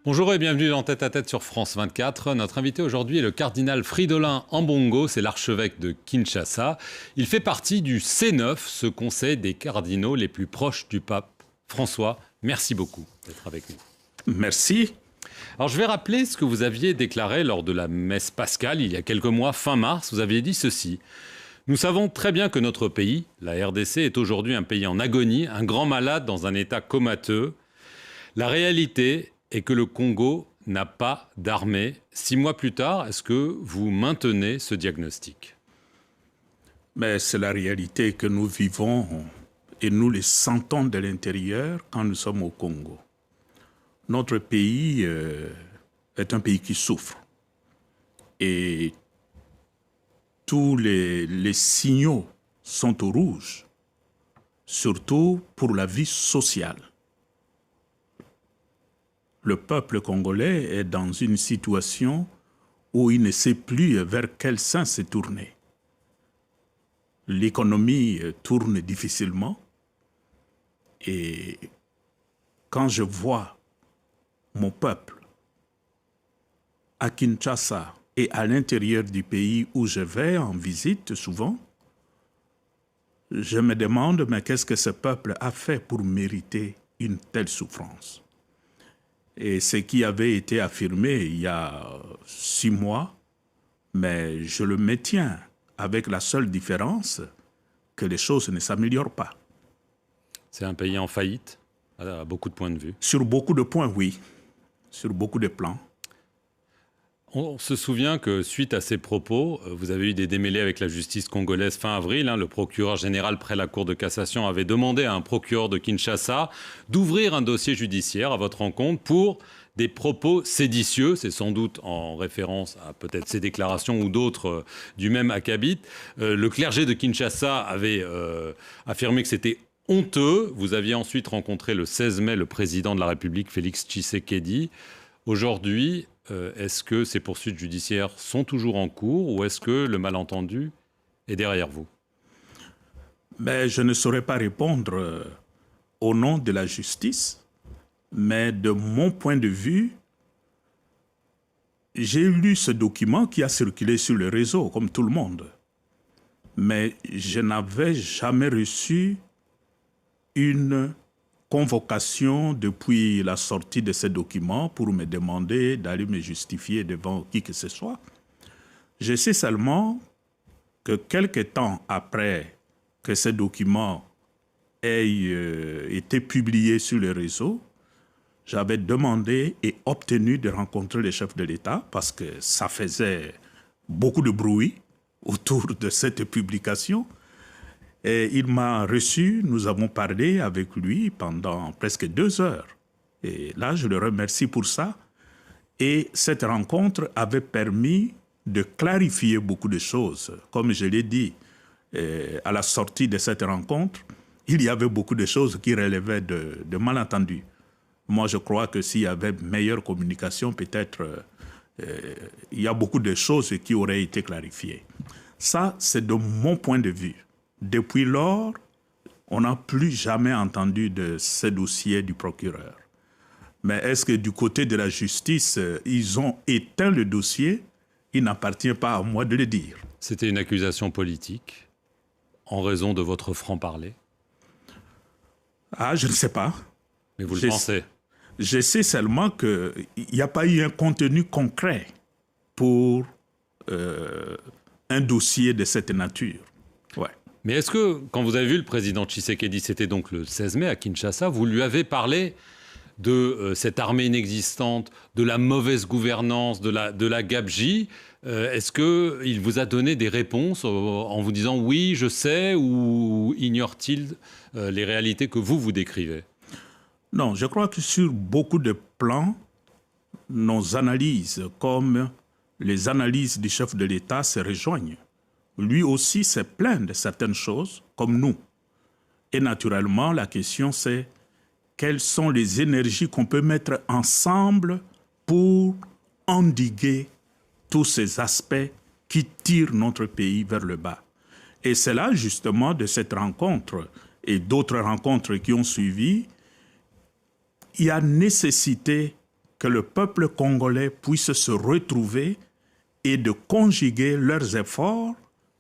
Bonjour et bienvenue dans Tête à Tête sur France 24. Notre invité aujourd'hui est le cardinal Fridolin Ambongo, c'est l'archevêque de Kinshasa. Il fait partie du C9, ce conseil des cardinaux les plus proches du pape. François, merci beaucoup d'être avec nous. Merci. Alors je vais rappeler ce que vous aviez déclaré lors de la messe pascale il y a quelques mois, fin mars. Vous aviez dit ceci. Nous savons très bien que notre pays, la RDC, est aujourd'hui un pays en agonie, un grand malade dans un état comateux. La réalité est que le Congo n'a pas d'armée. 6 mois plus tard, est-ce que vous maintenez ce diagnostic ? Mais c'est la réalité que nous vivons et nous le sentons de l'intérieur quand nous sommes au Congo. Notre pays est un pays qui souffre. Et tous les signaux sont au rouge, surtout pour la vie sociale. Le peuple congolais est dans une situation où il ne sait plus vers quel sens se tourner. L'économie tourne difficilement et quand je vois mon peuple à Kinshasa et à l'intérieur du pays où je vais en visite souvent, je me demande mais qu'est-ce que ce peuple a fait pour mériter une telle souffrance ? Et ce qui avait été affirmé il y a 6 mois, mais je le maintiens avec la seule différence que les choses ne s'améliorent pas. C'est un pays en faillite, à beaucoup de points de vue. Sur beaucoup de points, oui. Sur beaucoup de plans. On se souvient que suite à ces propos, vous avez eu des démêlés avec la justice congolaise fin avril. Le procureur général près la Cour de cassation avait demandé à un procureur de Kinshasa d'ouvrir un dossier judiciaire à votre encontre pour des propos séditieux. C'est sans doute en référence à peut-être ces déclarations ou d'autres du même acabit. Le clergé de Kinshasa avait affirmé que c'était honteux. Vous aviez ensuite rencontré le 16 mai le président de la République, Félix Tshisekedi. Aujourd'hui, est-ce que ces poursuites judiciaires sont toujours en cours ou est-ce que le malentendu est derrière vous ? Mais je ne saurais pas répondre au nom de la justice, mais de mon point de vue, j'ai lu ce document qui a circulé sur le réseau, comme tout le monde. Mais je n'avais jamais reçu une convocation depuis la sortie de ces documents pour me demander d'aller me justifier devant qui que ce soit. Je sais seulement que quelque temps après que ces documents aient été publiés sur le réseau, j'avais demandé et obtenu de rencontrer le chef de l'État parce que ça faisait beaucoup de bruit autour de cette publication. Et il m'a reçu, nous avons parlé avec lui pendant presque 2 heures. Et là, je le remercie pour ça. Et cette rencontre avait permis de clarifier beaucoup de choses. Comme je l'ai dit, à la sortie de cette rencontre, il y avait beaucoup de choses qui relevaient de malentendus. Moi, je crois que s'il y avait meilleure communication, peut-être il y a beaucoup de choses qui auraient été clarifiées. Ça, c'est de mon point de vue. Depuis lors, on n'a plus jamais entendu de ce dossier du procureur. Mais est-ce que du côté de la justice, ils ont éteint le dossier ? Il n'appartient pas à moi de le dire. C'était une accusation politique en raison de votre franc-parler ? Ah, je ne sais pas. Mais vous le pensez ? Je sais seulement qu'il n'y a pas eu un contenu concret pour un dossier de cette nature. Ouais. Mais est-ce que, quand vous avez vu le président Tshisekedi, c'était donc le 16 mai à Kinshasa, vous lui avez parlé de cette armée inexistante, de la mauvaise gouvernance, de la gabegie ? Est-ce qu'il vous a donné des réponses en vous disant « oui, je sais » ou ignore-t-il les réalités que vous décrivez ? Non, je crois que sur beaucoup de plans, nos analyses, comme les analyses du chef de l'État, se rejoignent. Lui aussi s'est plaint de certaines choses, comme nous. Et naturellement, la question c'est quelles sont les énergies qu'on peut mettre ensemble pour endiguer tous ces aspects qui tirent notre pays vers le bas. Et c'est là, justement, de cette rencontre et d'autres rencontres qui ont suivi, il y a nécessité que le peuple congolais puisse se retrouver et de conjuguer leurs efforts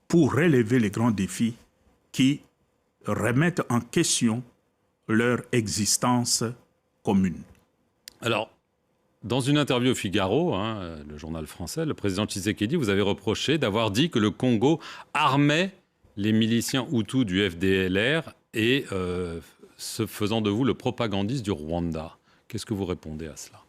pour relever les grands défis qui remettent en question leur existence commune. Alors, dans une interview au Figaro, le journal français, le président Tshisekedi vous avez reproché d'avoir dit que le Congo armait les miliciens Hutus du FDLR et se faisant de vous le propagandiste du Rwanda. Qu'est-ce que vous répondez à cela?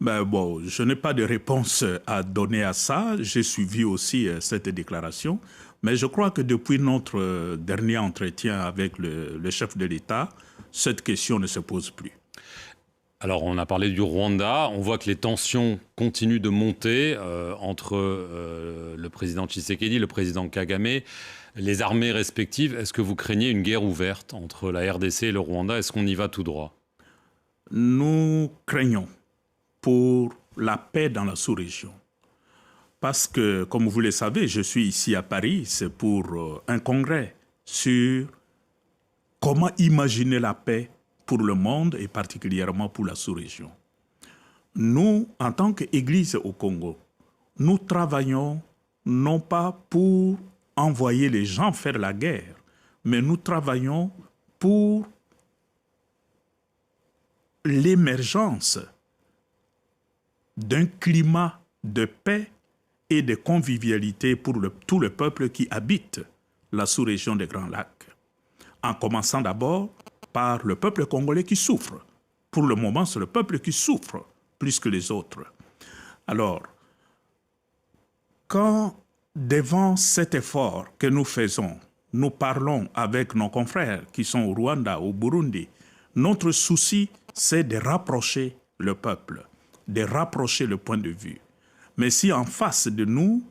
Je n'ai pas de réponse à donner à ça. J'ai suivi aussi cette déclaration. Mais je crois que depuis notre dernier entretien avec le chef de l'État, cette question ne se pose plus. Alors, on a parlé du Rwanda. On voit que les tensions continuent de monter entre le président Tshisekedi, le président Kagame, les armées respectives. Est-ce que vous craignez une guerre ouverte entre la RDC et le Rwanda? Est-ce qu'on y va tout droit? Nous craignons pour la paix dans la sous-région. Parce que, comme vous le savez, je suis ici à Paris, c'est pour un congrès sur comment imaginer la paix pour le monde et particulièrement pour la sous-région. Nous, en tant qu'Église au Congo, nous travaillons non pas pour envoyer les gens faire la guerre, mais nous travaillons pour l'émergence d'un climat de paix et de convivialité pour tout le peuple qui habite la sous-région des Grands Lacs. En commençant d'abord par le peuple congolais qui souffre. Pour le moment, c'est le peuple qui souffre plus que les autres. Alors, quand devant cet effort que nous faisons, nous parlons avec nos confrères qui sont au Rwanda, au Burundi, notre souci, c'est de rapprocher le peuple, de rapprocher le point de vue. Mais si en face de nous,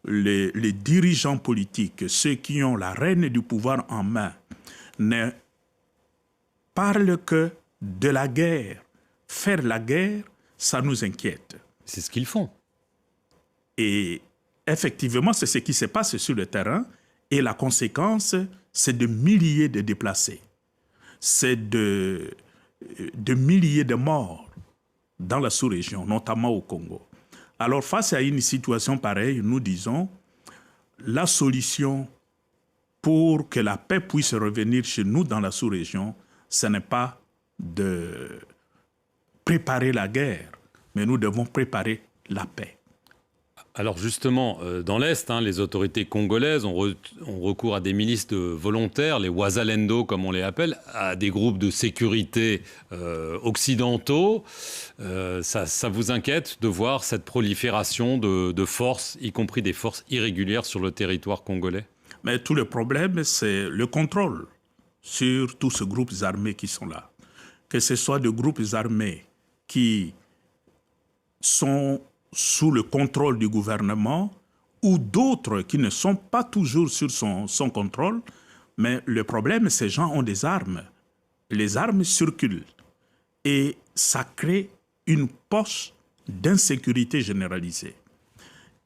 les dirigeants politiques, ceux qui ont la rêne du pouvoir en main, ne parlent que de la guerre, faire la guerre, ça nous inquiète. C'est ce qu'ils font. Et effectivement, c'est ce qui se passe sur le terrain. Et la conséquence, c'est de milliers de déplacés. C'est de milliers de morts dans la sous-région, notamment au Congo. Alors, face à une situation pareille, nous disons, la solution pour que la paix puisse revenir chez nous dans la sous-région, ce n'est pas de préparer la guerre, mais nous devons préparer la paix. Alors justement, dans l'Est, les autorités congolaises ont recours à des milices de volontaires, les Wazalendo comme on les appelle, à des groupes de sécurité occidentaux. Ça vous inquiète de voir cette prolifération de forces, y compris des forces irrégulières sur le territoire congolais? Mais tout le problème, c'est le contrôle sur tous ces groupes armés qui sont là. Que ce soit des groupes armés qui sont sous le contrôle du gouvernement ou d'autres qui ne sont pas toujours sur son contrôle. Mais le problème, ces gens ont des armes. Les armes circulent et ça crée une poche d'insécurité généralisée.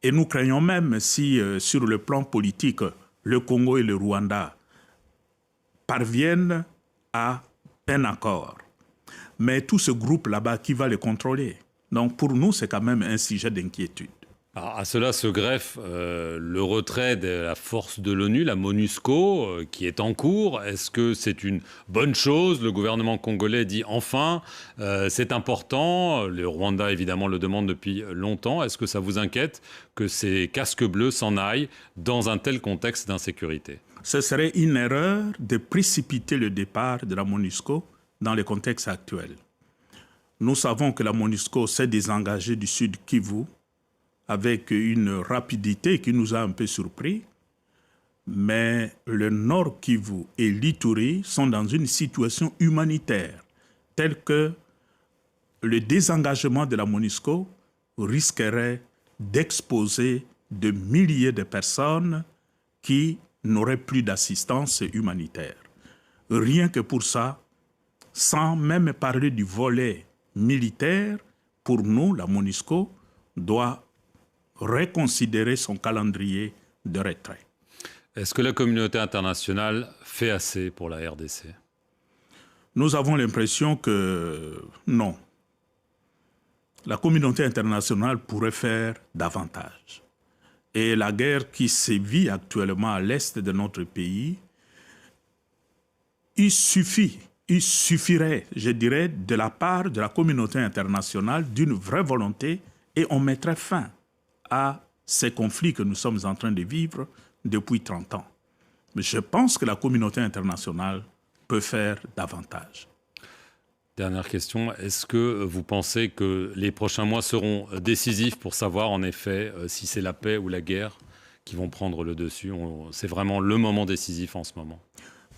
Et nous craignons même si, sur le plan politique, le Congo et le Rwanda parviennent à un accord. Mais tout ce groupe là-bas, qui va les contrôler? Donc pour nous, c'est quand même un sujet d'inquiétude. À cela se greffe le retrait de la force de l'ONU, la MONUSCO, qui est en cours. Est-ce que c'est une bonne chose? Le gouvernement congolais dit enfin, c'est important. Le Rwanda, évidemment, le demande depuis longtemps. Est-ce que ça vous inquiète que ces casques bleus s'en aillent dans un tel contexte d'insécurité? Ce serait une erreur de précipiter le départ de la MONUSCO dans le contexte actuel. Nous savons que la MONUSCO s'est désengagée du Sud Kivu avec une rapidité qui nous a un peu surpris. Mais le Nord Kivu et l'Ituri sont dans une situation humanitaire telle que le désengagement de la MONUSCO risquerait d'exposer de milliers de personnes qui n'auraient plus d'assistance humanitaire. Rien que pour ça, sans même parler du volet militaire, pour nous, la MONUSCO doit reconsidérer son calendrier de retrait. Est-ce que la communauté internationale fait assez pour la RDC? Nous avons l'impression que non. la communauté internationale pourrait faire davantage. Et la guerre qui sévit actuellement à l'est de notre pays, il suffirait, je dirais, de la part de la communauté internationale d'une vraie volonté et on mettrait fin à ces conflits que nous sommes en train de vivre depuis 30 ans. Mais je pense que la communauté internationale peut faire davantage. Dernière question, est-ce que vous pensez que les prochains mois seront décisifs pour savoir en effet si c'est la paix ou la guerre qui vont prendre le dessus? C'est vraiment le moment décisif en ce moment.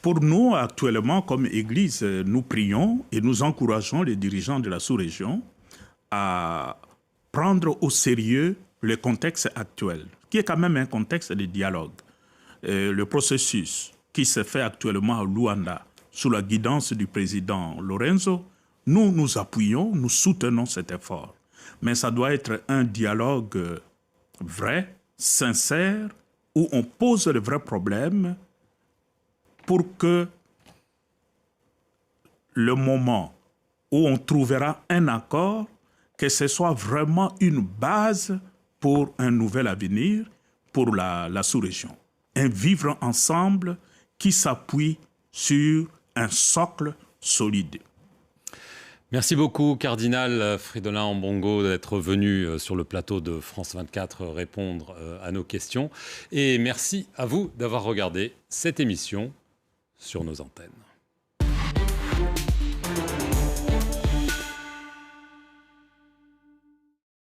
Pour nous, actuellement, comme Église, nous prions et nous encourageons les dirigeants de la sous-région à prendre au sérieux le contexte actuel, qui est quand même un contexte de dialogue. Le processus qui se fait actuellement à Luanda, sous la guidance du président Lorenzo, nous nous appuyons, nous soutenons cet effort. Mais ça doit être un dialogue vrai, sincère, où on pose les vrais problèmes pour que le moment où on trouvera un accord, que ce soit vraiment une base pour un nouvel avenir pour la sous-région. Un vivre ensemble qui s'appuie sur un socle solide. Merci beaucoup, Cardinal Fridolin Ambongo, d'être venu sur le plateau de France 24 répondre à nos questions. Et merci à vous d'avoir regardé cette émission sur nos antennes.